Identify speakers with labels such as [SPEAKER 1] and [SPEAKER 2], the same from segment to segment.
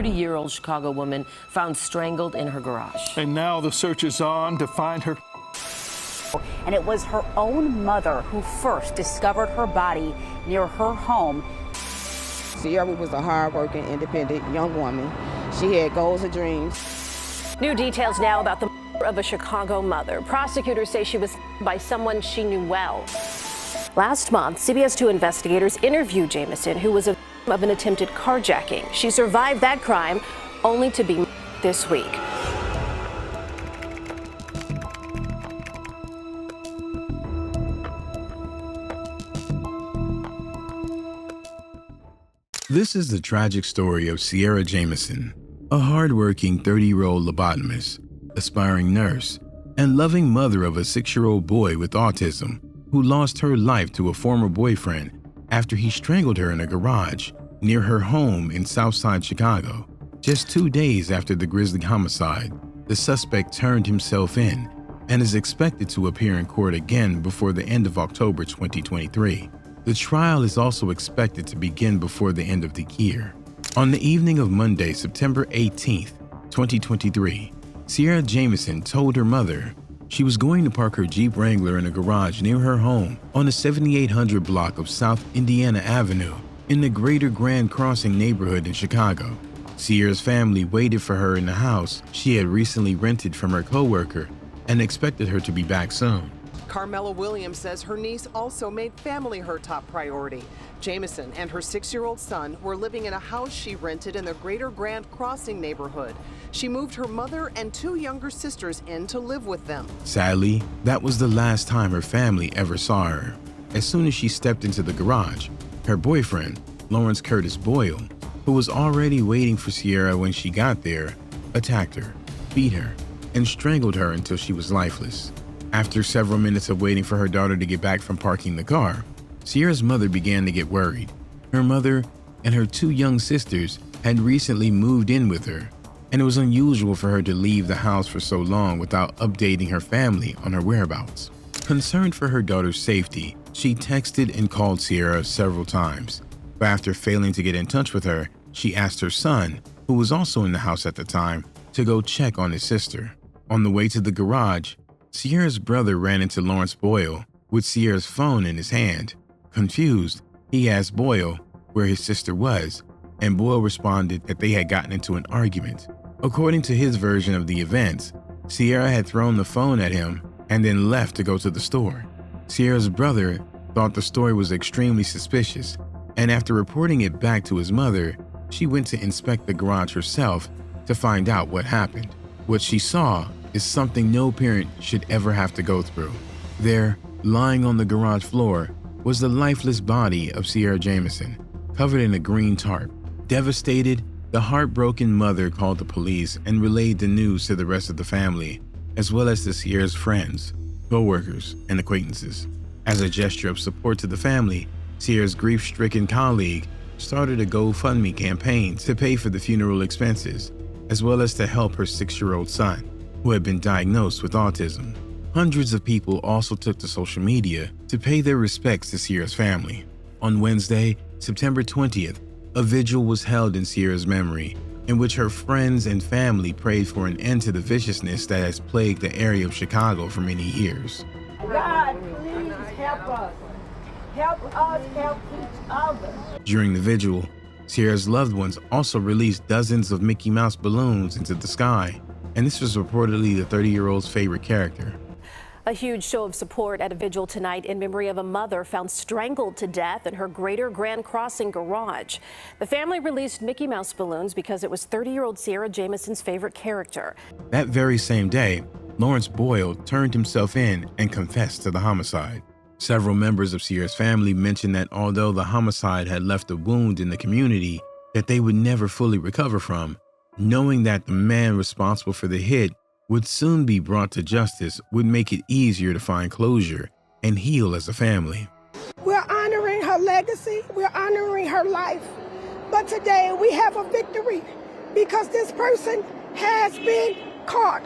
[SPEAKER 1] 30-year-old Chicago woman found strangled in her garage.
[SPEAKER 2] And now the search is on to find her.
[SPEAKER 3] And it was her own mother who first discovered her body near her home.
[SPEAKER 4] Sierra was a hard-working, independent young woman. She had goals and dreams.
[SPEAKER 5] New details now about the murder of a Chicago mother. Prosecutors say she was by someone she knew well. Last month, CBS 2 investigators interviewed Jamison, who was a victim of an attempted carjacking. She survived that crime, only to be this week.
[SPEAKER 6] This is the tragic story of Sierra Jamison, a hardworking 30-year-old lobotomist, aspiring nurse, and loving mother of a 6-year-old boy with autism who lost her life to a former boyfriend after he strangled her in a garage near her home in Southside Chicago. Just 2 days after the grisly homicide, the suspect turned himself in and is expected to appear in court again before the end of October 2023. The trial is also expected to begin before the end of the year. On the evening of Monday, September 18th, 2023, Sierra Jamison told her mother she was going to park her Jeep Wrangler in a garage near her home on the 7800 block of South Indiana Avenue in the Greater Grand Crossing neighborhood in Chicago. Sierra's family waited for her in the house she had recently rented from her coworker and expected her to be back soon.
[SPEAKER 7] Carmela Williams says her niece also made family her top priority. Jamison and her 6-year-old son were living in a house she rented in the Greater Grand Crossing neighborhood. She moved her mother and 2 younger sisters in to live with them.
[SPEAKER 6] Sadly, that was the last time her family ever saw her. As soon as she stepped into the garage, her boyfriend, Lawrence Curtis Boyle, who was already waiting for Sierra when she got there, attacked her, beat her, and strangled her until she was lifeless. After several minutes of waiting for her daughter to get back from parking the car, Sierra's mother began to get worried. Her mother and her 2 young sisters had recently moved in with her, and it was unusual for her to leave the house for so long without updating her family on her whereabouts. Concerned for her daughter's safety, she texted and called Sierra several times, but after failing to get in touch with her, she asked her son, who was also in the house at the time, to go check on his sister. On the way to the garage, Sierra's brother ran into Lawrence Boyle with Sierra's phone in his hand. Confused, he asked Boyle where his sister was, and Boyle responded that they had gotten into an argument. According to his version of the events, Sierra had thrown the phone at him and then left to go to the store. Sierra's brother thought the story was extremely suspicious, and after reporting it back to his mother, she went to inspect the garage herself to find out what happened. What she saw is something no parent should ever have to go through. There, lying on the garage floor, was the lifeless body of Sierra Jamison, covered in a green tarp. Devastated, the heartbroken mother called the police and relayed the news to the rest of the family, as well as to Sierra's friends, co-workers, and acquaintances. As a gesture of support to the family, Sierra's grief-stricken colleague started a GoFundMe campaign to pay for the funeral expenses, as well as to help her 6-year-old son, who had been diagnosed with autism. Hundreds of people also took to social media to pay their respects to Sierra's family. On Wednesday, September 20th, a vigil was held in Sierra's memory, in which her friends and family prayed for an end to the viciousness that has plagued the area of Chicago for many years.
[SPEAKER 8] God, please help us. Help us help each other.
[SPEAKER 6] During the vigil, Sierra's loved ones also released dozens of Mickey Mouse balloons into the sky, and this was reportedly the 30-year-old's favorite character.
[SPEAKER 5] A huge show of support at a vigil tonight in memory of a mother found strangled to death in her Greater Grand Crossing garage. The family released Mickey Mouse balloons because it was 30-year-old Sierra Jamison's favorite character.
[SPEAKER 6] That very same day, Lawrence Boyle turned himself in and confessed to the homicide. Several members of Sierra's family mentioned that although the homicide had left a wound in the community that they would never fully recover from, knowing that the man responsible for the hit would soon be brought to justice would make it easier to find closure and heal as a family.
[SPEAKER 8] We're honoring her legacy, we're honoring her life, but today we have a victory because this person has been caught.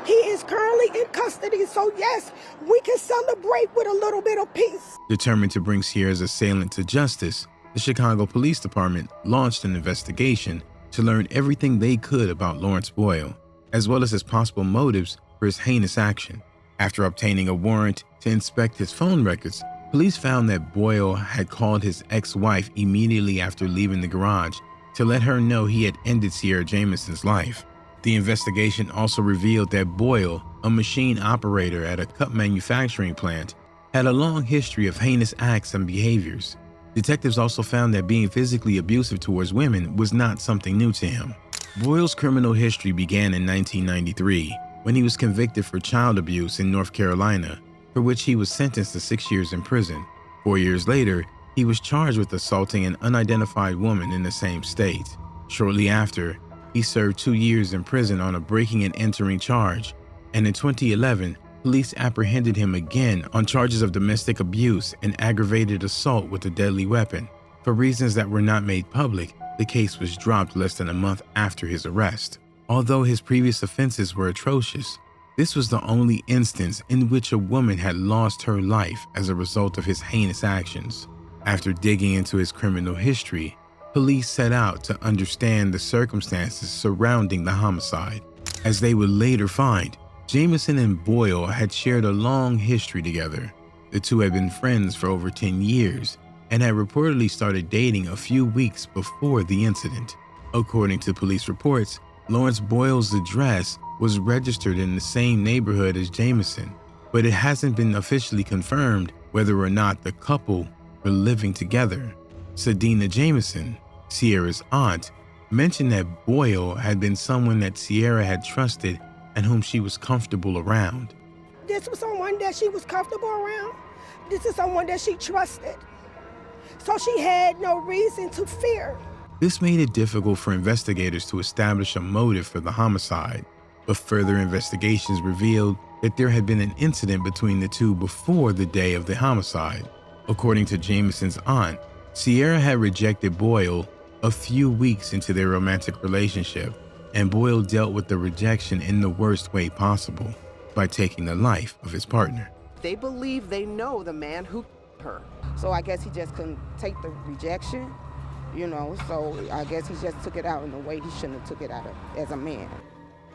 [SPEAKER 8] He is currently in custody, so yes, we can celebrate with a little bit of peace.
[SPEAKER 6] Determined to bring Sierra's assailant to justice, the Chicago Police Department launched an investigation to learn everything they could about Lawrence Boyle, as well as his possible motives for his heinous action. After obtaining a warrant to inspect his phone records, police found that Boyle had called his ex-wife immediately after leaving the garage to let her know he had ended Sierra Jamison's life. The investigation also revealed that Boyle, a machine operator at a cup manufacturing plant, had a long history of heinous acts and behaviors. Detectives also found that being physically abusive towards women was not something new to him. Boyle's criminal history began in 1993 when he was convicted for child abuse in North Carolina, for which he was sentenced to 6 years in prison. 4 years later, he was charged with assaulting an unidentified woman in the same state. Shortly after, he served 2 years in prison on a breaking and entering charge, and in 2011, police apprehended him again on charges of domestic abuse and aggravated assault with a deadly weapon. For reasons that were not made public, the case was dropped less than a month after his arrest. Although his previous offenses were atrocious, this was the only instance in which a woman had lost her life as a result of his heinous actions. After digging into his criminal history, police set out to understand the circumstances surrounding the homicide. As they would later find, Jamison and Boyle had shared a long history together. The two had been friends for over 10 years and had reportedly started dating a few weeks before the incident. According to police reports, Lawrence Boyle's address was registered in the same neighborhood as Jamison, but it hasn't been officially confirmed whether or not the couple were living together. Sadina Jamison, Sierra's aunt, mentioned that Boyle had been someone that Sierra had trusted and whom she was comfortable around.
[SPEAKER 8] This was someone that she was comfortable around. This is someone that she trusted. So she had no reason to fear.
[SPEAKER 6] This made it difficult for investigators to establish a motive for the homicide, but further investigations revealed that there had been an incident between the two before the day of the homicide. According to Jamison's aunt, Sierra had rejected Boyle a few weeks into their romantic relationship, and Boyle dealt with the rejection in the worst way possible, by taking the life of his partner.
[SPEAKER 7] They believe they know the man who her.
[SPEAKER 4] So I guess he just couldn't take the rejection, so I guess he just took it out in a way he shouldn't have took it out of as a man.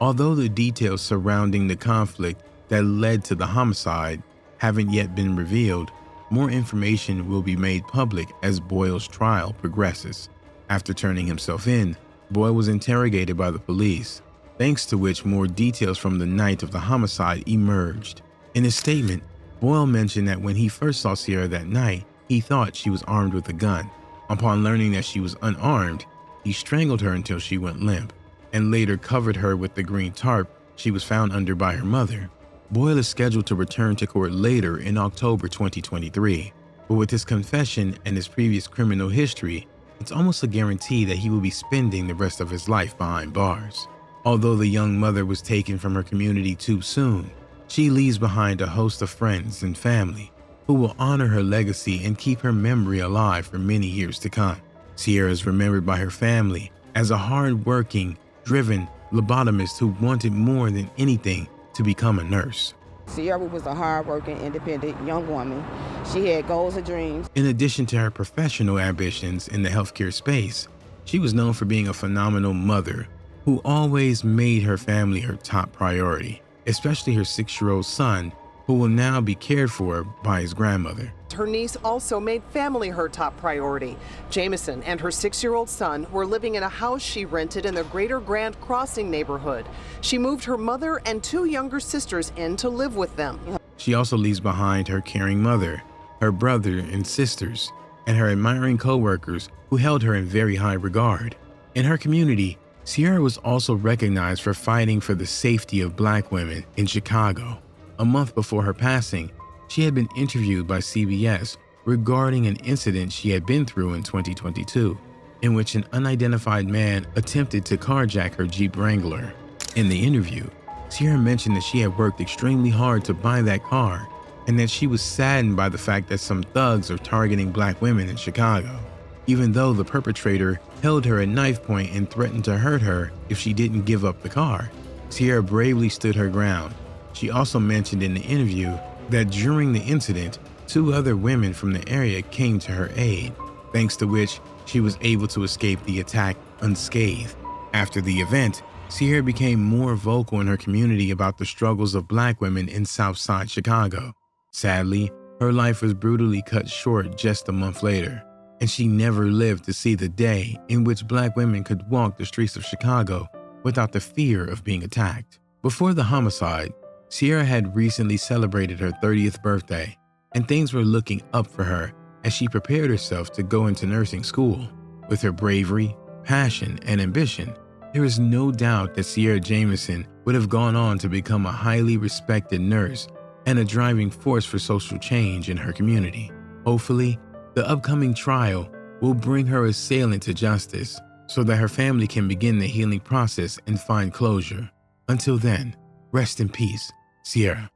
[SPEAKER 6] Although the details surrounding the conflict that led to the homicide haven't yet been revealed, more information will be made public as Boyle's trial progresses. After turning himself in, Boyle was interrogated by the police, thanks to which more details from the night of the homicide emerged. In his statement, Boyle mentioned that when he first saw Sierra that night, he thought she was armed with a gun. Upon learning that she was unarmed, he strangled her until she went limp, and later covered her with the green tarp she was found under by her mother. Boyle is scheduled to return to court later in October 2023, but with his confession and his previous criminal history, it's almost a guarantee that he will be spending the rest of his life behind bars. Although the young mother was taken from her community too soon, she leaves behind a host of friends and family who will honor her legacy and keep her memory alive for many years to come. Sierra is remembered by her family as a hard-working, driven lobotomist who wanted more than anything to become a nurse.
[SPEAKER 4] Sierra was a hard-working, independent young woman. She had goals and dreams.
[SPEAKER 6] In addition to her professional ambitions in the healthcare space, she was known for being a phenomenal mother who always made her family her top priority, especially her 6-year-old son, who will now be cared for by his grandmother.
[SPEAKER 7] Her niece also made family her top priority. Jamison and her 6-year-old son were living in a house she rented in the Greater Grand Crossing neighborhood. She moved her mother and 2 younger sisters in to live with them.
[SPEAKER 6] She also leaves behind her caring mother, her brother and sisters, and her admiring co-workers who held her in very high regard. In her community, Sierra was also recognized for fighting for the safety of Black women in Chicago. A month before her passing, she had been interviewed by CBS regarding an incident she had been through in 2022, in which an unidentified man attempted to carjack her Jeep Wrangler. In the interview, Sierra mentioned that she had worked extremely hard to buy that car and that she was saddened by the fact that some thugs are targeting Black women in Chicago, even though the perpetrator held her at knife point and threatened to hurt her if she didn't give up the car. Sierra bravely stood her ground. She also mentioned in the interview that during the incident, 2 other women from the area came to her aid, thanks to which she was able to escape the attack unscathed. After the event, Sierra became more vocal in her community about the struggles of Black women in Southside Chicago. Sadly, her life was brutally cut short just a month later, and she never lived to see the day in which Black women could walk the streets of Chicago without the fear of being attacked. Before the homicide, Sierra had recently celebrated her 30th birthday, and things were looking up for her as she prepared herself to go into nursing school. With her bravery, passion, and ambition, there is no doubt that Sierra Jamison would have gone on to become a highly respected nurse and a driving force for social change in her community. Hopefully, the upcoming trial will bring her assailant to justice so that her family can begin the healing process and find closure. Until then, rest in peace, Sierra.